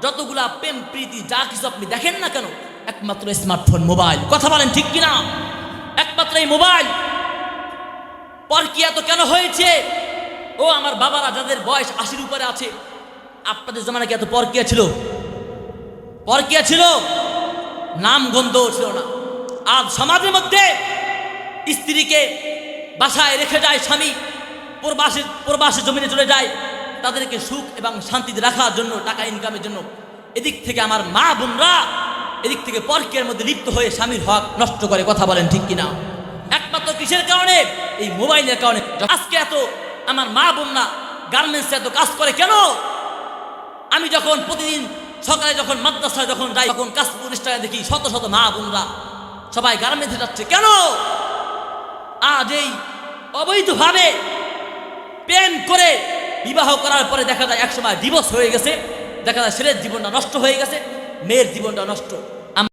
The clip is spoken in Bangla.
যতগুলা প্রেম প্রীতি যা কিছু আপনি দেখেন না কেন, একমাত্র স্মার্টফোন, মোবাইল। কথা বলেন ঠিক কিনা? একমাত্র এই মোবাইল। পরকিয়া তো কেন হয়েছে? ও আমার বাবারা যাদের বয়স 80-র উপরে আছে, আপনাদের জমানা কি এত পরকিয়া ছিল? পরকিয়া ছিল? নাম গন্ধ ছিল না। আজ সমাজের মধ্যে স্ত্রীকে বাসায় রেখে যায় স্বামী, প্রবাসী জমিনে চলে যায় তাদেরকে সুখ এবং শান্তিতে রাখার জন্য, টাকা ইনকামের জন্য। এদিক থেকে আমার মা বোনরা এদিক থেকে পরকিয়ার মধ্যে লিপ্ত হয়ে স্বামীর হক নষ্ট করে। কথা বলেন ঠিক কিনা? একমাত্র কিসের কারণে? এই মোবাইলের কারণে। আজকে এত আমার মা বোনরা গার্মেন্টসে এত কাজ করে কেন? আমি যখন প্রতিদিন সকালে যখন মাদ্রাসায় যখন যাই, তখন কাজ প্রতিষ্ঠানে দেখি শত শত মা বোনরা সবাই গার্মেন্টসে যাচ্ছে কেন? আজ এই অবৈধভাবে প্রেম করে বিবাহ করার পরে দেখা যায় একসময় ডিভোর্স হয়ে গেছে, দেখা যায় ছেলের জীবনটা নষ্ট হয়ে গেছে, মেয়ের জীবনটা নষ্ট।